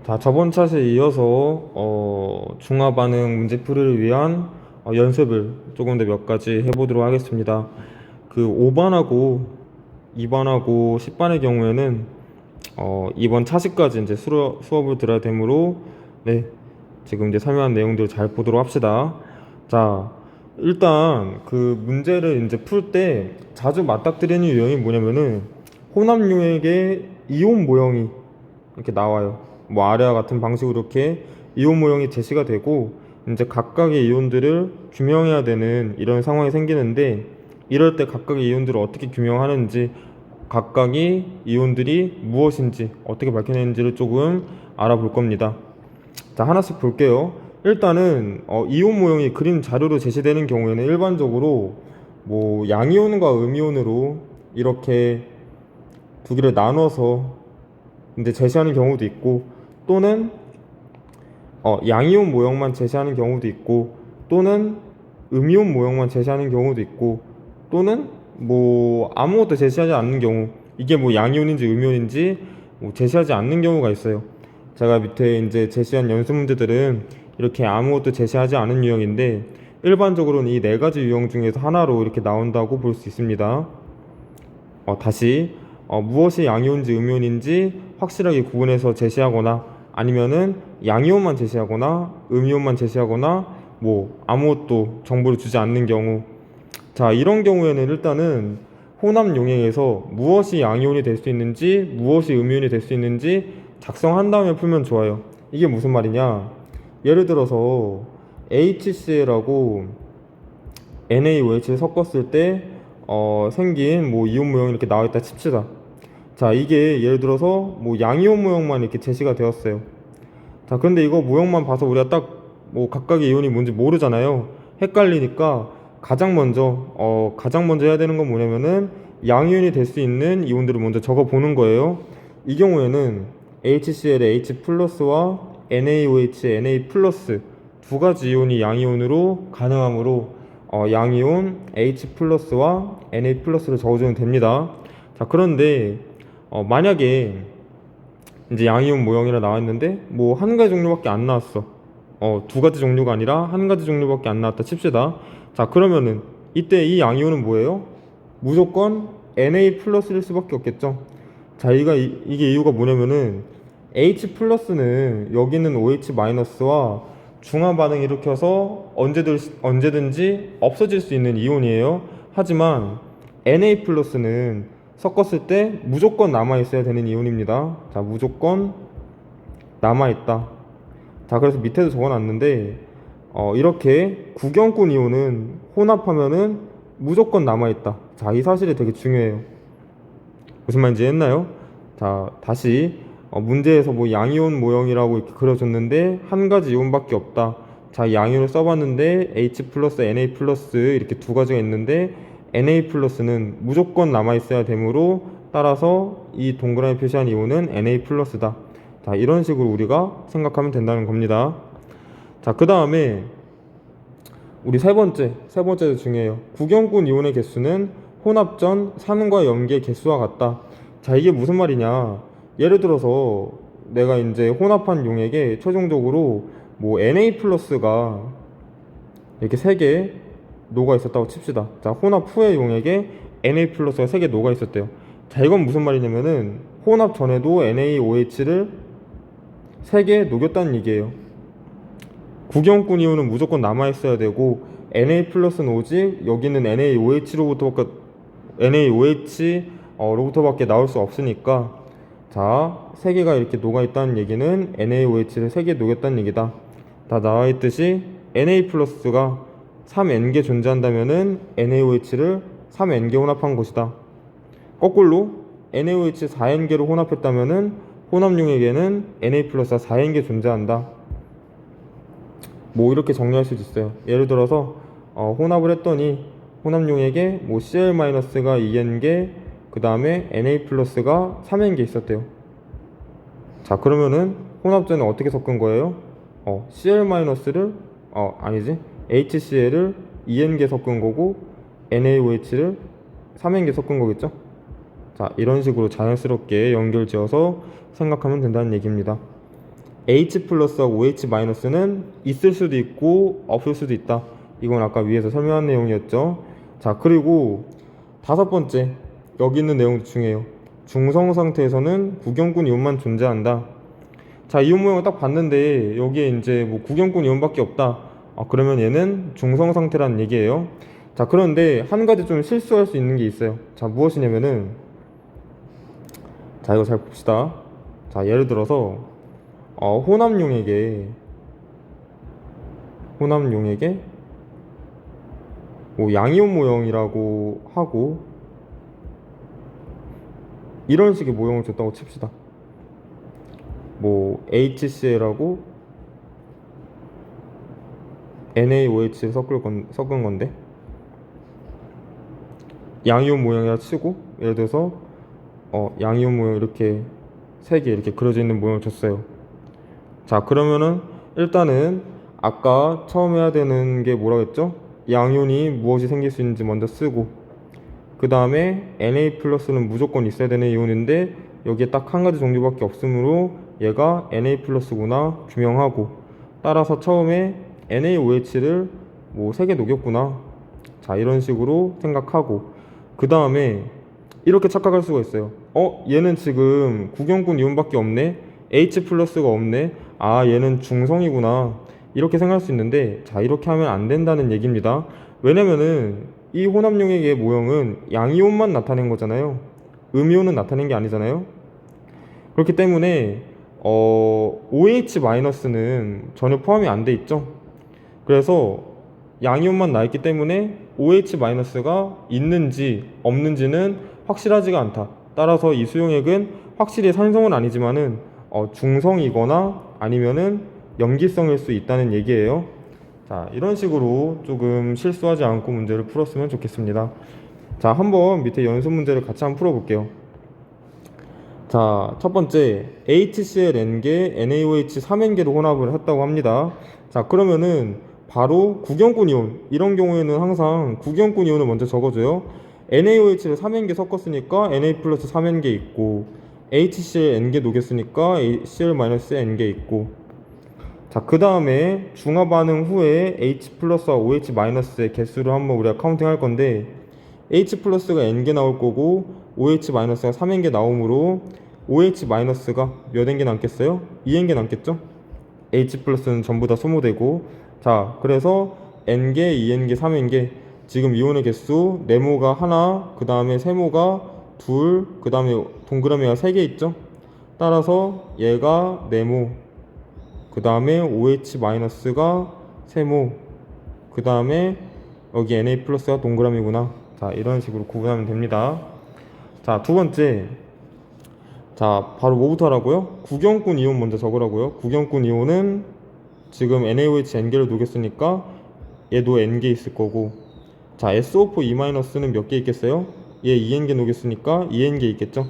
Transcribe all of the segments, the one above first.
자, 저번 차트에 이어서 중화 반응 문제풀이를 위한 연습을 조금 더 몇 가지 해보도록 하겠습니다. 그 5반하고 2반하고 10반의 경우에는 이번 차시까지 이제 수업을 들어야 되므로 네, 지금 이제 설명한 내용들을 잘 보도록 합시다. 자, 일단 그 문제를 이제 풀 때 자주 맞닥뜨리는 유형이 뭐냐면은 혼합유형의 이온 모형이 이렇게 나와요. 뭐 아래와 같은 방식으로 이렇게 이온 모형이 제시가 되고 이제 각각의 이온들을 규명해야 되는 이런 상황이 생기는데, 이럴 때 각각의 이온들을 어떻게 규명하는지, 각각의 이온들이 무엇인지 어떻게 밝혀내는지를 조금 알아볼 겁니다. 자, 하나씩 볼게요. 일단은 이온 모형이 그림 자료로 제시되는 경우에는 일반적으로 뭐 양이온과 음이온으로 이렇게 두 개를 나눠서 이제 제시하는 경우도 있고, 또는 양이온 모형만 제시하는 경우도 있고, 또는 음이온 모형만 제시하는 경우도 있고, 또는 뭐 아무것도 제시하지 않는 경우, 이게 뭐 양이온인지 음이온인지 뭐 제시하지 않는 경우가 있어요. 제가 밑에 이제 제시한 연습 문제들은 이렇게 아무것도 제시하지 않은 유형인데, 일반적으로는 이 네 가지 유형 중에서 하나로 이렇게 나온다고 볼 수 있습니다. 다시 무엇이 양이온인지 음이온인지 확실하게 구분해서 제시하거나, 아니면은 양이온만 제시하거나 음이온만 제시하거나 뭐 아무것도 정보를 주지 않는 경우, 자, 이런 경우에는 일단은 혼합 용액에서 무엇이 양이온이 될 수 있는지 무엇이 음이온이 될 수 있는지 작성한 다음에 풀면 좋아요. 이게 무슨 말이냐, 예를 들어서 HCl하고 NaOH를 섞었을 때 생긴 뭐 이온 모형이 이렇게 나와 있다 칩시다. 자, 이게 예를 들어서 뭐 양이온 모형만 이렇게 제시가 되었어요. 자, 근데 이거 모형만 봐서 우리가 딱 뭐 각각의 이온이 뭔지 모르잖아요. 헷갈리니까 가장 먼저 해야 되는 건 뭐냐면은 양이온이 될 수 있는 이온들을 먼저 적어 보는 거예요. 이 경우에는 HCl의 H 플러스와 NaOH, Na 플러스 두 가지 이온이 양이온으로 가능하므로 양이온 H 플러스와 Na 플러스를 적어주면 됩니다. 자, 그런데 만약에 이제 양이온 모형이라 나왔는데 뭐 한 가지 종류밖에 안 나왔어. 두 가지 종류가 아니라 한 가지 종류밖에 안 나왔다 칩시다. 자, 그러면은 이때 이 양이온은 뭐예요? 무조건 Na 플러스일 수밖에 없겠죠. 자, 이게 이유가 뭐냐면은 H 플러스는 여기 있는 OH 마이너스와 중화 반응 일으켜서 언제든지 없어질 수 있는 이온이에요. 하지만 Na 플러스는 섞었을 때 무조건 남아있어야 되는 이온입니다. 자, 무조건 남아있다. 자, 그래서 밑에도 적어놨는데 이렇게 구경꾼 이온은 혼합하면은 무조건 남아있다. 자, 이 사실이 되게 중요해요. 무슨 말인지 했나요? 자, 다시 문제에서 뭐 양이온 모형이라고 이렇게 그려줬는데 한 가지 이온밖에 없다. 자, 양이온을 써봤는데 H 플러스 Na 플러스 이렇게 두 가지가 있는데 Na 플러스는 무조건 남아있어야 되므로, 따라서 이 동그라미 표시한 이온은 Na 플러스다. 자, 이런 식으로 우리가 생각하면 된다는 겁니다. 자, 그 다음에 우리 세 번째도 중요해요. 구경꾼 이온의 개수는 혼합 전 산과 염기의 개수와 같다. 자, 이게 무슨 말이냐, 예를 들어서 내가 이제 혼합한 용액에 최종적으로 뭐 Na 플러스가 이렇게 3개 녹아 있었다고 칩시다. 자, 혼합 후의 용액에 Na 플러스가 3개 녹아 있었대요. 자, 이건 무슨 말이냐면은 혼합 전에도 NaOH를 3개 녹였다는 얘기예요. 구경꾼 이온은 무조건 남아있어야 되고 Na 플러스는 오직 여기는 NaOH로부터밖에 나올 수 없으니까, 자, 3개가 이렇게 녹아있다는 얘기는 NaOH를 3개 녹였다는 얘기다. 다 나와있듯이 Na 플러스가 3N개 존재한다면은 NaOH를 3N개 혼합한 것이다. 거꾸로 NaOH 4N개로 혼합했다면은 혼합용액에는 Na 플러스가 4N개 존재한다. 뭐 이렇게 정리할 수도 있어요. 예를 들어서 혼합을 했더니 혼합용액에 뭐 Cl-가 2N개, 그 다음에 Na 플러스가 3N개 있었대요. 자, 그러면은 혼합전에 어떻게 섞은 거예요? Cl-를 아니지, HCl을 2N개 섞은 거고 NaOH를 3N개 섞은 거겠죠? 자, 이런 식으로 자연스럽게 연결지어서 생각하면 된다는 얘기입니다. H 플러스하고 OH 마이너스는 있을 수도 있고 없을 수도 있다. 이건 아까 위에서 설명한 내용이었죠. 자, 그리고 다섯 번째, 여기 있는 내용도 중요해요. 중성 상태에서는 구경꾼 이온만 존재한다. 자, 이온 모형을 딱 봤는데 여기에 이제 뭐 구경꾼 이온밖에 없다. 그러면 얘는 중성 상태라는 얘기예요. 자, 그런데 한 가지 좀 실수할 수 있는 게 있어요. 자, 무엇이냐면은, 자, 이거 잘 봅시다. 자, 예를 들어서 혼합용액에 뭐 양이온 모형이라고 하고 이런 식의 모형을 줬다고 칩시다. 뭐 HCl하고 NaOH를 섞은 건데 양이온 모형이라 치고, 예를 들어서 양이온 모형 이렇게 세 개 이렇게 그려져 있는 모형을 줬어요. 자, 그러면은 일단은 아까 처음 해야 되는 게 뭐라고 했죠? 양이온이 무엇이 생길 수 있는지 먼저 쓰고, 그 다음에 Na 플러스는 무조건 있어야 되는 이온인데 여기에 딱 한 가지 종류밖에 없으므로 얘가 Na 플러스구나 규명하고, 따라서 처음에 NaOH를 뭐 3개 녹였구나, 자 이런 식으로 생각하고, 그 다음에 이렇게 착각할 수가 있어요. 얘는 지금 구경꾼 이온밖에 없네, H 플러스가 없네, 얘는 중성이구나, 이렇게 생각할 수 있는데, 자 이렇게 하면 안 된다는 얘기입니다. 왜냐면은 이 혼합용액의 모형은 양이온만 나타낸 거잖아요. 음이온은 나타낸 게 아니잖아요. 그렇기 때문에 OH-는 전혀 포함이 안 돼 있죠. 그래서 양이온만 나 있기 때문에 OH-가 있는지 없는지는 확실하지가 않다. 따라서 이 수용액은 확실히 산성은 아니지만은 중성이거나 아니면은 염기성일 수 있다는 얘기예요. 자, 이런 식으로 조금 실수하지 않고 문제를 풀었으면 좋겠습니다. 자, 한번 밑에 연습 문제를 같이 한번 풀어볼게요. 자, 첫 번째, HCl N개, NaOH 3N개로 혼합을 했다고 합니다. 자, 그러면은 바로 구경꾼 이온, 이런 경우에는 항상 구경꾼 이온을 먼저 적어줘요. NaOH를 3N개 섞었으니까 Na 플러스 3N개 있고, HCl N개 녹였으니까 Cl-N개 있고, 자, 그 다음에 중화 반응 후에 H 플러스와 OH 마이너스의 개수를 한번 우리가 카운팅 할 건데, H 플러스가 N개 나올 거고 OH 마이너스가 3N개 나오므로 OH 마이너스가 몇 N개 남겠어요? 2N개 남겠죠? H 플러스는 전부 다 소모되고, 자 그래서 N개, 2N개, 3N개, 지금 이온의 개수 네모가 하나, 그 다음에 세모가 둘, 그 다음에 동그라미가 3개 있죠? 따라서 얘가 네모, 그 다음에 OH-가 세모, 그 다음에 여기 Na 플러스가 동그라미구나. 자, 이런 식으로 구분하면 됩니다. 자, 두 번째, 자 바로 뭐부터 하라고요? 구경꾼 이온 먼저 적으라고요. 구경꾼 이온은 지금 NaOH N개를 녹였으니까 얘도 N개 있을 거고, 자 SO4 는 몇 개 있겠어요? 얘 2N개 녹였으니까 2N개 있겠죠?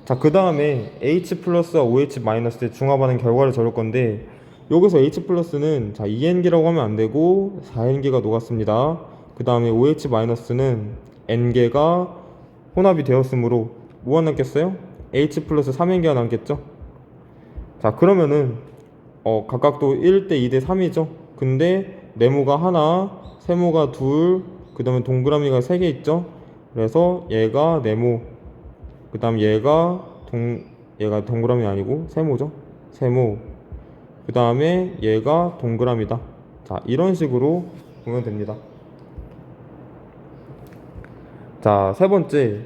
자, 그 다음에 H 플러스와 OH 마이너스의 중화반응 결과를 적을 건데, 여기서 H 플러스는 자 2N개라고 하면 안 되고 4N개가 녹았습니다. 그 다음에 OH 마이너스는 N개가 혼합이 되었으므로 뭐가 남겠어요? H 플러스 3N개가 남겠죠? 자, 그러면은 각각 또 1대 2대 3이죠. 근데 네모가 하나, 세모가 둘, 그 다음에 동그라미가 3개 있죠. 그래서 얘가 네모, 그 다음 얘가 동그라미 아니고 세모죠. 세모, 그 다음에 얘가 동그라미다. 자, 이런 식으로 보면 됩니다. 자, 세 번째,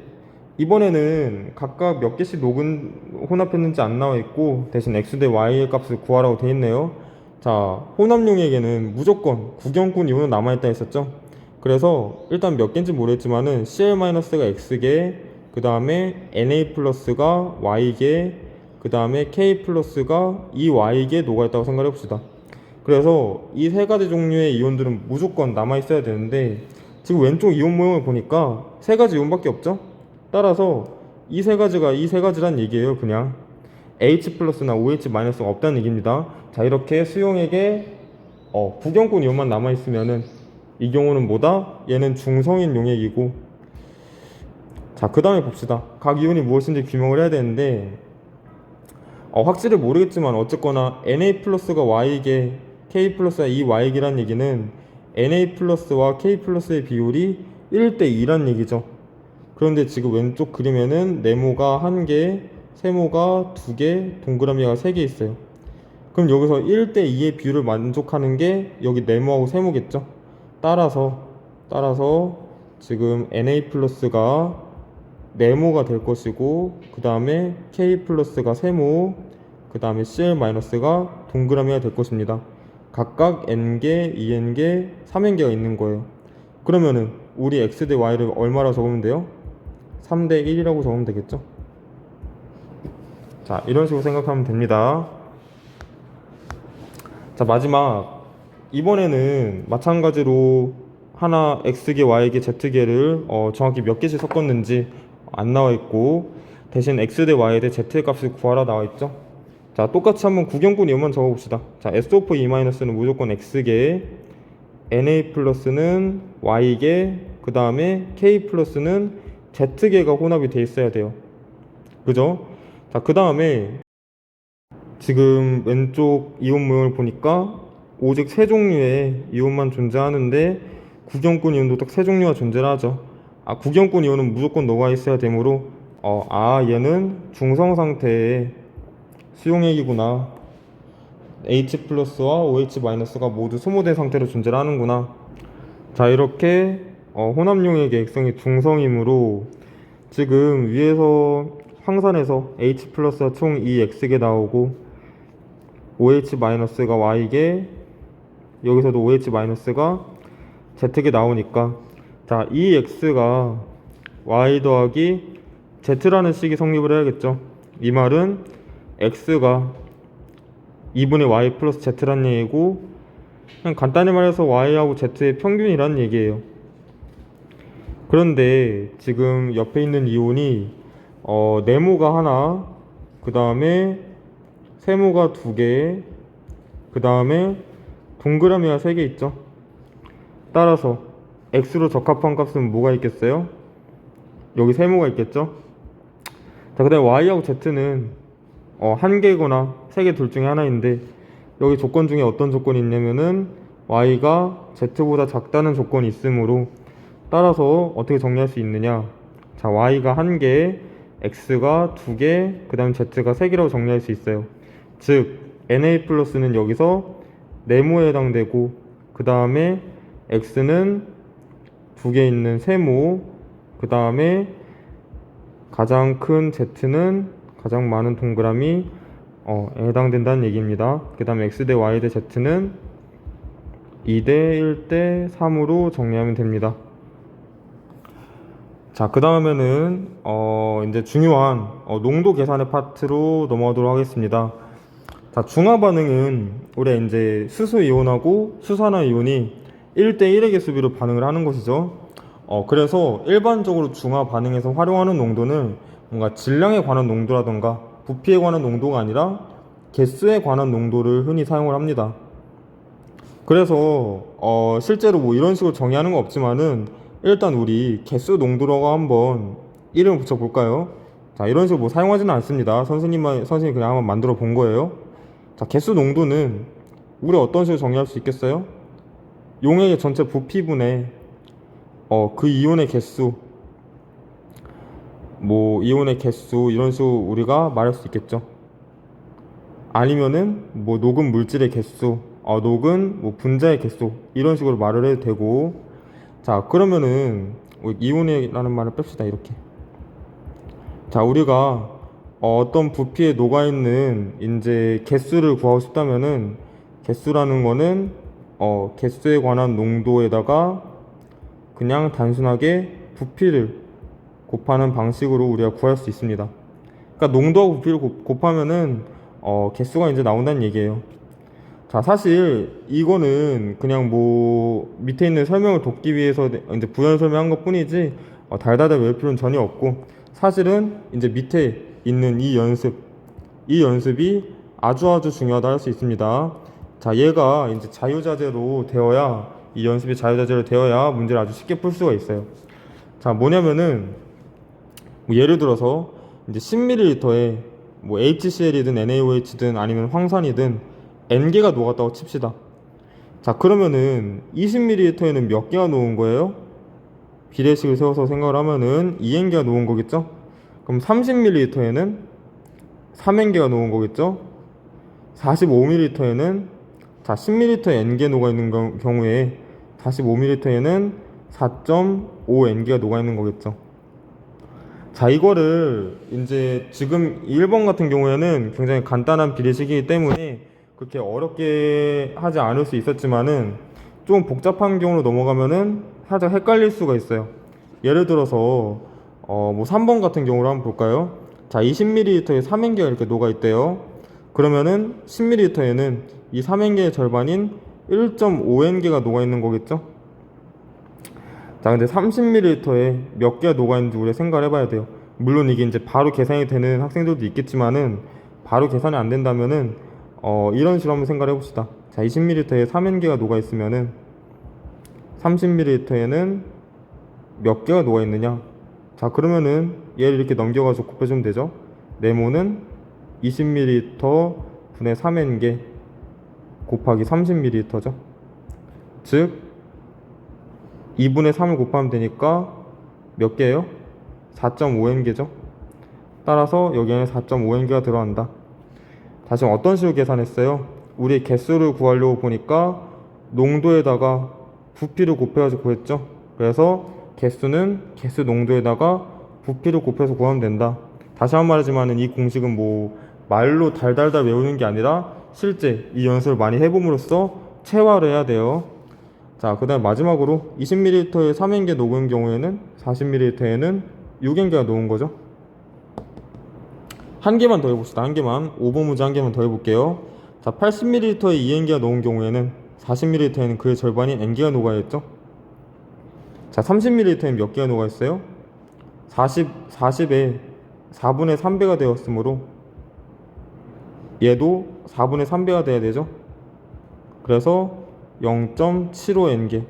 이번에는 각각 몇 개씩 혼합했는지 안 나와 있고 대신 x 대 y의 값을 구하라고 돼 있네요. 자, 혼합용액에는 무조건 구경꾼 이온은 남아있다 했었죠. 그래서 일단 몇 개인지 모르겠지만은 Cl-가 x개, 그 다음에 Na 플러스가 y개, 그 다음에 K 플러스가 2y개 녹아있다고 생각해 봅시다. 그래서 이 세 가지 종류의 이온들은 무조건 남아있어야 되는데, 지금 왼쪽 이온 모형을 보니까 세 가지 이온밖에 없죠. 따라서 이 세 가지란 얘기예요. 그냥 H 플러스나 OH 마이너스가 없다는 얘기입니다. 자, 이렇게 수용액에 구경꾼 이온만 남아있으면은 이 경우는 뭐다? 얘는 중성인 용액이고, 자, 그 다음에 봅시다. 각 이온이 무엇인지 규명을 해야 되는데, 확실히 모르겠지만 어쨌거나 NA 플러스가 Y이게 K 플러스가 이 Y이라는 얘기는 NA 플러스와 K 플러스의 비율이 1대2란 얘기죠. 그런데 지금 왼쪽 그림에는 네모가 1개, 세모가 2개, 동그라미가 3개 있어요. 그럼 여기서 1대2의 비율을 만족하는 게 여기 네모하고 세모겠죠. 따라서 지금 NA 플러스가 네모가 될 것이고, 그 다음에 K 플러스가 세모, 그 다음에 CL 마이너스가 동그라미가 될 것입니다. 각각 N개, 2N개, 3N개가 있는 거예요. 그러면은 우리 X 대 Y를 얼마라고 적으면 돼요? 3대 1이라고 적으면 되겠죠? 자, 이런 식으로 생각하면 됩니다. 자, 마지막 이번에는 마찬가지로 하나 X개, Y개, Z개를 정확히 몇 개씩 섞었는지 안 나와 있고, 대신 X 대 Y 대 Z 값을 구하라 나와 있죠. 자, 똑같이 한번 구경꾼 이것만 적어봅시다. 자, S 오브 E-는 무조건 X개, NA 플러스는 Y개, 그 다음에 K 플러스는 Z개가 혼합이 돼 있어야 돼요. 그죠? 자, 그 다음에 지금 왼쪽 이온 모형을 보니까 오직 세 종류의 이온만 존재하는데 구경꾼 이온도 딱 세 종류가 존재를 하죠. 구경꾼 이온은 무조건 녹아 있어야 되므로 얘는 중성 상태의 수용액이구나. H 플러스와 OH 마이너스가 모두 소모된 상태로 존재를 하는구나. 자, 이렇게 혼합용액의 액성이 중성이므로 지금 위에서 황산에서 H 플러스가 총 2X개 나오고 OH 마이너스가 Y개, 여기서도 OH 마이너스가 Z개 나오니까, 자, 이 X가 Y 더하기 Z라는 식이 성립을 해야겠죠. 이 말은 X가 2분의 Y 플러스 Z라는 얘기고, 그냥 간단히 말해서 Y하고 Z의 평균이라는 얘기예요. 그런데 지금 옆에 있는 이온이 네모가 하나, 그 다음에 세모가 2개, 그 다음에 동그라미가 3개 있죠. 따라서 X로 적합한 값은 뭐가 있겠어요? 여기 세모가 있겠죠. 자, 그 다음에 Y하고 Z는 한 개거나 세 개 둘 중에 하나인데, 여기 조건 중에 어떤 조건이 있냐면은 Y가 Z보다 작다는 조건이 있으므로, 따라서 어떻게 정리할 수 있느냐. 자, Y가 한 개, X가 2개, 그 다음 Z가 3개라고 정리할 수 있어요. 즉 NA 플러스는 여기서 네모에 해당되고, 그 다음에 X는 2개 있는 세모, 그 다음에 가장 큰 Z는 가장 많은 동그라미 해당된다는 얘기입니다. 그 다음에 X 대 Y 대 Z는 2대 1대 3으로 정리하면 됩니다. 자, 그 다음에는 이제 중요한 농도 계산의 파트로 넘어가도록 하겠습니다. 자, 중화 반응은 우리 이제 수소 이온하고 수산화 이온이 1대1의 개수비로 반응을 하는 것이죠. 그래서 일반적으로 중화 반응에서 활용하는 농도는 뭔가 질량에 관한 농도라던가 부피에 관한 농도가 아니라 개수에 관한 농도를 흔히 사용을 합니다. 그래서 실제로 뭐 이런 식으로 정의하는 건 없지만은 일단 우리 개수 농도라고 한번 이름을 붙여 볼까요? 자, 이런 식으로 뭐 사용하지는 않습니다. 선생님이 그냥 한번 만들어 본 거예요. 자, 개수 농도는 우리 어떤 식으로 정의할 수 있겠어요? 용액의 전체 부피분의 그 이온의 개수, 뭐 이온의 개수, 이런 식으로 우리가 말할 수 있겠죠. 아니면은 뭐 녹은 물질의 개수, 녹은 뭐 분자의 개수, 이런 식으로 말을 해도 되고. 자, 그러면은 이온이라는 말을 뺍시다. 이렇게. 자, 우리가 어떤 부피에 녹아있는 이제 개수를 구하고 싶다면은, 개수라는 거는 개수에 관한 농도에다가 그냥 단순하게 부피를 곱하는 방식으로 우리가 구할 수 있습니다. 그러니까 농도하고 부피를 곱하면은 개수가 이제 나온다는 얘기예요. 자, 사실 이거는 그냥 뭐 밑에 있는 설명을 돕기 위해서 이제 부연 설명한 것 뿐이지 달달달 외울 필요는 전혀 없고, 사실은 이제 밑에 있는 이 연습이 아주 중요하다 할 수 있습니다. 자, 얘가 이제 자유자재로 되어야, 이 연습이 자유자재로 되어야 문제를 아주 쉽게 풀 수가 있어요. 자, 뭐냐면은 뭐 예를 들어서 이제 10ml에 뭐 HCl이든 NaOH든 아니면 황산이든 N개가 녹았다고 칩시다. 자, 그러면은 20ml에는 몇 개가 녹은 거예요? 비례식을 세워서 생각을 하면은 2N개가 녹은 거겠죠? 그럼 30ml에는 3N개가 녹은 거겠죠? 45ml에는 자 10ml N개 녹아있는 경우에 45ml에는 4.5N개가 녹아있는 거겠죠. 자, 이거를 이제 지금 1번 같은 경우에는 굉장히 간단한 비례식이기 때문에 그렇게 어렵게 하지 않을 수 있었지만은 좀 복잡한 경우로 넘어가면은 살짝 헷갈릴 수가 있어요. 예를 들어서 뭐 3번 같은 경우로 한번 볼까요? 자, 20ml에 3N개가 이렇게 녹아 있대요. 그러면은 10ml에는 이 3N개의 절반인 1.5N개가 녹아 있는 거겠죠? 자, 근데 30ml에 몇 개가 녹아있는지 우리가 생각을 해봐야 돼요. 물론 이게 이제 바로 계산이 되는 학생들도 있겠지만은 바로 계산이 안 된다면은 이런 식으로 한번 생각을 해봅시다. 자, 20ml에 3N개가 녹아있으면은 30ml에는 몇 개가 녹아있느냐? 자, 그러면은 얘를 이렇게 넘겨가지고 곱해주면 되죠. 네모는 20ml 분의 3N개 곱하기 30ml죠. 즉 2분의 3을 곱하면 되니까 몇 개예요? 4.5N개죠. 따라서 여기에는 4.5N개가 들어간다. 다시 어떤 식으로 계산했어요? 우리 개수를 구하려고 보니까 농도에다가 부피를 곱해가지고 구했죠. 그래서 개수는 개수 농도에다가 부피를 곱해서 구하면 된다. 다시 한 번 말하지만 이 공식은 뭐 말로 달달달 외우는 게 아니라 실제 이 연습을 많이 해봄으로써 체화를 해야 돼요. 자, 그 다음 마지막으로 20ml에 3N개 녹은 경우에는 40ml에는 6N개가 녹은 거죠. 한 개만 더 해봅시다. 한 개만. 5번 문제 한 개만 더 해볼게요. 자, 80ml에 2N개가 녹은 경우에는 40ml에는 그의 절반인 N개가 녹아있죠. 자, 30ml에는 몇 개가 녹아있어요? 40에 4분의 3배가 되었으므로 얘도 4분의 3배가 돼야 되죠. 그래서 0.75N개.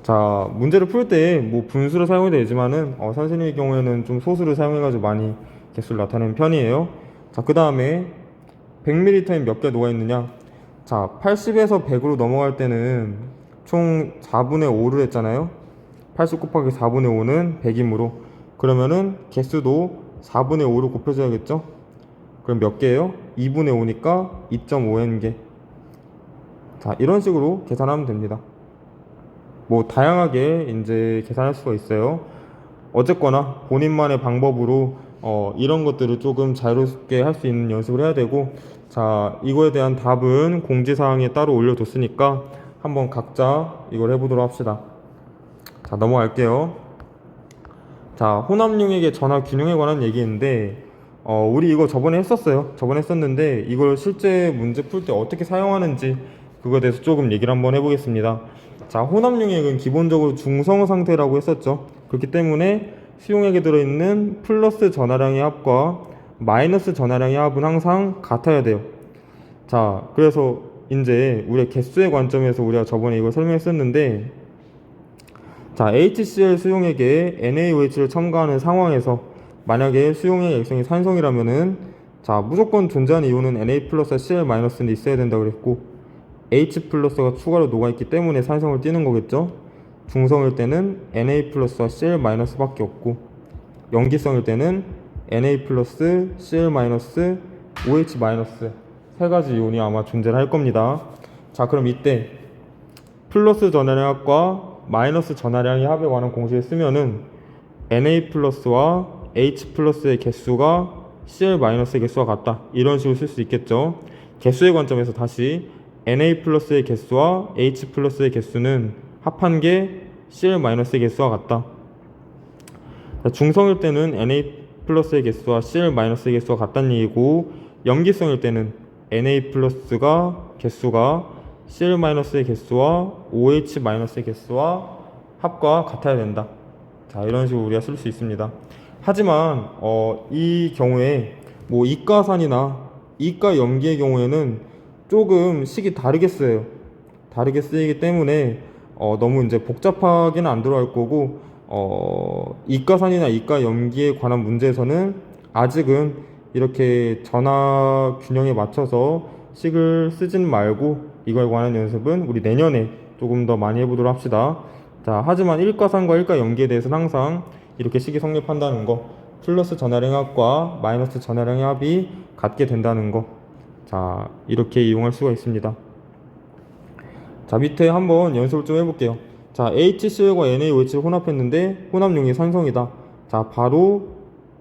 자, 문제를 풀 때 뭐 분수를 사용해도 되지만은 선생님의 경우에는 좀 소수를 사용해가지고 많이 개수를 나타내는 편이에요. 자, 그 다음에 100ml에 몇 개 녹아있느냐? 자, 80에서 100으로 넘어갈 때는 총 4분의 5를 했잖아요. 80 곱하기 4분의 5는 100이므로 그러면은 개수도 4분의 5를 곱해줘야겠죠? 그럼 몇 개예요? 2분의 5니까 2.5N개. 자, 이런 식으로 계산하면 됩니다. 뭐 다양하게 이제 계산할 수가 있어요. 어쨌거나 본인만의 방법으로 이런 것들을 조금 자유롭게 할 수 있는 연습을 해야 되고, 자, 이거에 대한 답은 공지사항에 따로 올려뒀으니까 한번 각자 이걸 해보도록 합시다. 자, 넘어갈게요. 자, 혼합용액의 전하 균형에 관한 얘기인데 우리 이거 저번에 했었어요. 저번에 했었는데 이걸 실제 문제 풀 때 어떻게 사용하는지 그거에 대해서 조금 얘기를 한번 해보겠습니다. 자, 혼합용액은 기본적으로 중성화 상태라고 했었죠. 그렇기 때문에 수용액에 들어있는 플러스 전하량의 합과 마이너스 전하량의 합은 항상 같아야 돼요. 자, 그래서 이제 우리의 개수의 관점에서 우리가 저번에 이걸 설명했었는데, 자, HCl 수용액에 NaOH를 첨가하는 상황에서 만약에 수용액 액성이 산성이라면은 자, 무조건 존재하는 이온은 Na 플러스 Cl 마이너스는 있어야 된다고 그랬고, H 플러스가 추가로 녹아있기 때문에 산성을 띠는 거겠죠. 중성일 때는 Na 플러스와 Cl 마이너스 밖에 없고, 염기성일 때는 Na 플러스 Cl 마이너스 OH 마이너스 세 가지 이온이 아마 존재를 할 겁니다. 자, 그럼 이때 플러스 전하량과 마이너스 전하량의 합에 관한 공식을 쓰면은 Na 플러스와 H 플러스의 개수가 Cl 마이너스의 개수와 같다, 이런 식으로 쓸 수 있겠죠. 개수의 관점에서 다시 Na 플러스의 개수와 H 플러스의 개수는 합한 게 Cl 마이너스의 개수와 같다. 중성일 때는 Na 플러스의 개수와 Cl 마이너스의 개수가 같다는 얘기고, 염기성일 때는 Na 플러스가 개수가 Cl 마이너스의 개수와 OH 마이너스의 개수와 합과 같아야 된다. 자, 이런 식으로 우리가 쓸 수 있습니다. 하지만 이 경우에 뭐 이가산이나 이가 염기의 경우에는 조금 식이 다르게 쓰여요. 다르게 쓰이기 때문에 너무 이제 복잡하게는 안 들어갈 거고, 이가산이나 이가염기에 관한 문제에서는 아직은 이렇게 전화 균형에 맞춰서 식을 쓰진 말고 이거에 관한 연습은 우리 내년에 조금 더 많이 해보도록 합시다. 자, 하지만 일가상과 일가연기에 대해서는 항상 이렇게 식이 성립한다는 거, 플러스 전하량의 합과 마이너스 전하량의 합이 같게 된다는 거, 자, 이렇게 이용할 수가 있습니다. 자, 밑에 한번 연습을 좀 해볼게요. 자, HCl과 NaOH를 혼합했는데 혼합용이 산성이다. 자, 바로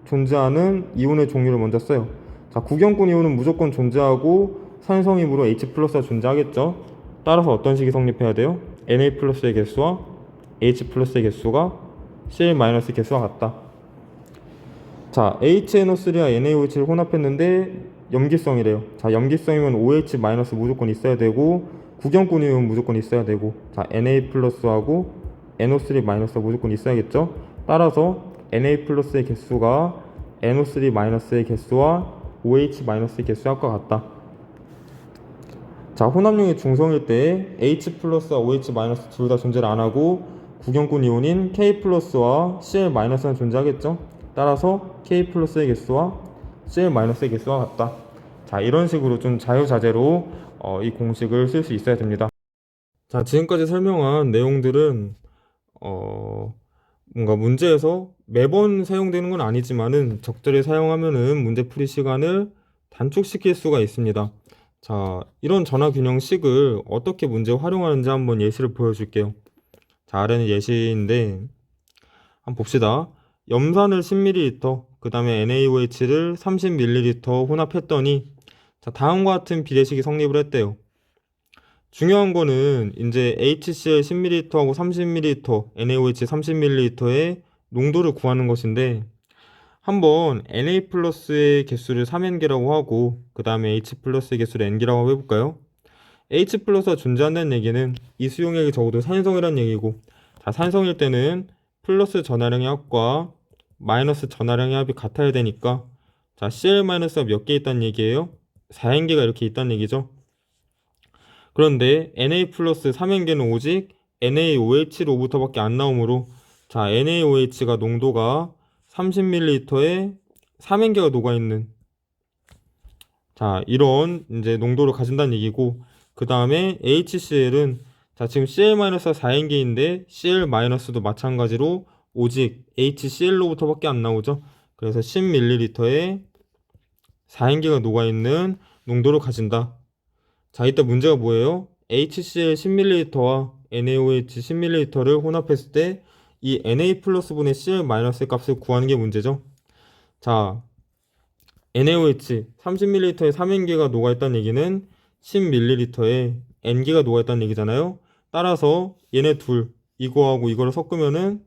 존재하는 이온의 종류를 먼저 써요. 자, 구경꾼 이온은 무조건 존재하고 산성이므로 H 플러스가 존재하겠죠. 따라서 어떤 식이 성립해야 돼요? Na 플러스의 개수와 H 플러스의 개수가 Cl 마이너스 개수와 같다. 자, HNO3와 NaOH를 혼합했는데 염기성이래요. 자, 염기성이면 OH 마이너스 무조건 있어야 되고 구경꾼이면 무조건 있어야 되고, 자, Na 플러스하고 NO3 마이너스가 무조건 있어야겠죠. 따라서 Na 플러스의 개수가 NO3 마이너스의 개수와 OH 마이너스의 개수와 같다. 자, 혼합용이 중성일 때 H 플러스와 OH 마이너스 둘 다 존재를 안 하고 구경꾼 이온인 K 플러스와 Cl 마이너스는 존재하겠죠. 따라서 K 플러스의 개수와 Cl 마이너스의 개수와 같다. 자, 이런 식으로 좀 자유자재로 이 공식을 쓸 수 있어야 됩니다. 자, 지금까지 설명한 내용들은 뭔가 문제에서 매번 사용되는 건 아니지만은 적절히 사용하면은 문제풀이 시간을 단축시킬 수가 있습니다. 자, 이런 전화균형식을 어떻게 문제에 활용하는지 한번 예시를 보여줄게요. 자, 아래는 예시인데 한번 봅시다. 염산을 10ml, 그 다음에 NaOH를 30ml 혼합했더니 자, 다음과 같은 비례식이 성립을 했대요. 중요한 거는 이제 HCl 10ml하고 30ml, NaOH 30ml의 농도를 구하는 것인데 한번 Na 플러스의 개수를 3N개라고 하고 그 다음에 H 플러스의 개수를 N개라고 해볼까요? H 플러스가 존재한다는 얘기는 이 수용액이 적어도 산성이라는 얘기고, 자, 산성일 때는 플러스 전하량의 합과 마이너스 전하량의 합이 같아야 되니까 자, Cl 마이너스가 몇 개 있다는 얘기예요? 4N개가 이렇게 있다는 얘기죠. 그런데 Na 플러스 3N개는 오직 NaOH로부터밖에 안 나오므로 자, NaOH가 농도가 30ml에 3N개가 녹아있는 자, 이런 이제 농도를 가진다는 얘기고, 그 다음에 HCl은 자, 지금 Cl-가 4N개인데 Cl-도 마찬가지로 오직 HCl로부터밖에 안 나오죠. 그래서 10ml에 4N개가 녹아있는 농도를 가진다. 자, 이때 문제가 뭐예요? HCl 10ml와 NaOH 10ml를 혼합했을 때 이 Na 플러스 분의 Cl 마이너스의 값을 구하는 게 문제죠. 자, NaOH 30ml에 3N개가 녹아있다는 얘기는 10ml에 N개가 녹아있다는 얘기잖아요. 따라서 얘네 둘, 이거하고 이거를 섞으면은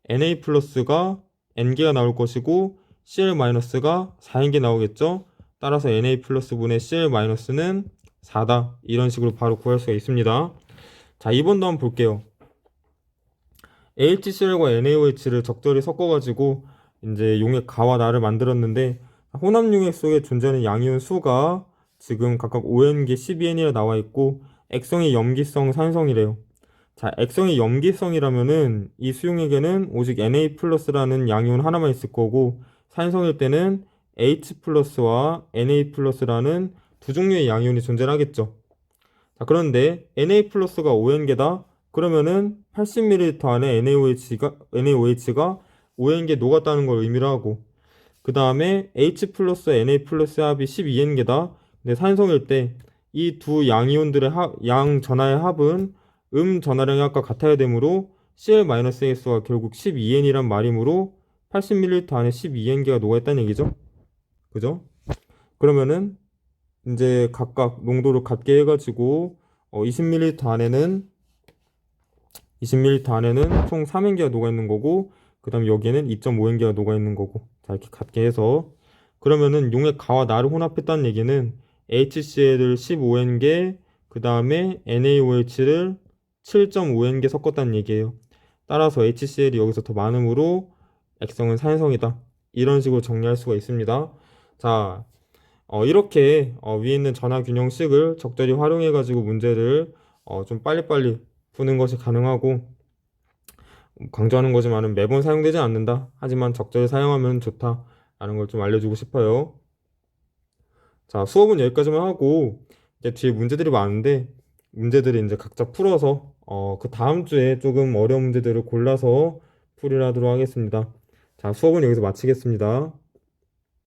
Na 플러스가 N개가 나올 것이고 Cl 마이너스가 4N개 나오겠죠. 따라서 Na 플러스 분의 Cl 마이너스는 4다. 이런 식으로 바로 구할 수가 있습니다. 자, 2번도 한번 볼게요. HCl과 NaOH를 적절히 섞어가지고 이제 용액 가와 나를 만들었는데 혼합 용액 속에 존재하는 양이온 수가 지금 각각 5N개 12N이라 나와 있고 액성이 염기성 산성이래요. 자, 액성이 염기성이라면은 이 수용액에는 오직 Na 플러스라는 양이온 하나만 있을 거고 산성일 때는 H 플러스와 Na 플러스라는 두 종류의 양이온이 존재하겠죠. 자, 그런데 Na 플러스가 5N개다. 그러면은 80ml 안에 NaOH가 5N개 녹았다는 걸 의미를 하고, 그 다음에 H 플러스 Na 플러스 합이 12N개다. 근데 산성일 때 이 두 양이온들의 양 전하의 합은 전하량의 합과 같아야 되므로 Cl 마이너스의 수가 결국 12N이란 말이므로 80ml 안에 12N개가 녹아있다는 얘기죠. 그죠? 그러면은 이제 각각 농도를 같게 해가지고 20ml 안에는 총 3N개가 녹아있는 거고, 그 다음 여기에는 2.5N개가 녹아있는 거고, 자, 이렇게 같게 해서 그러면은 용액 가와 나를 혼합했다는 얘기는 HCl을 15N개, 그 다음에 NaOH를 7.5N개 섞었다는 얘기예요. 따라서 HCl이 여기서 더 많으므로 액성은 산성이다. 이런 식으로 정리할 수가 있습니다. 자, 이렇게 위에 있는 전화균형식을 적절히 활용해가지고 문제를 좀 빨리빨리 푸는 것이 가능하고, 강조하는 거지만은 매번 사용되지 않는다. 하지만 적절히 사용하면 좋다 라는 걸 좀 알려주고 싶어요. 자, 수업은 여기까지만 하고 이제 뒤에 문제들이 많은데 문제들을 이제 각자 풀어서 그 다음 주에 조금 어려운 문제들을 골라서 풀이를 하도록 하겠습니다. 자, 수업은 여기서 마치겠습니다.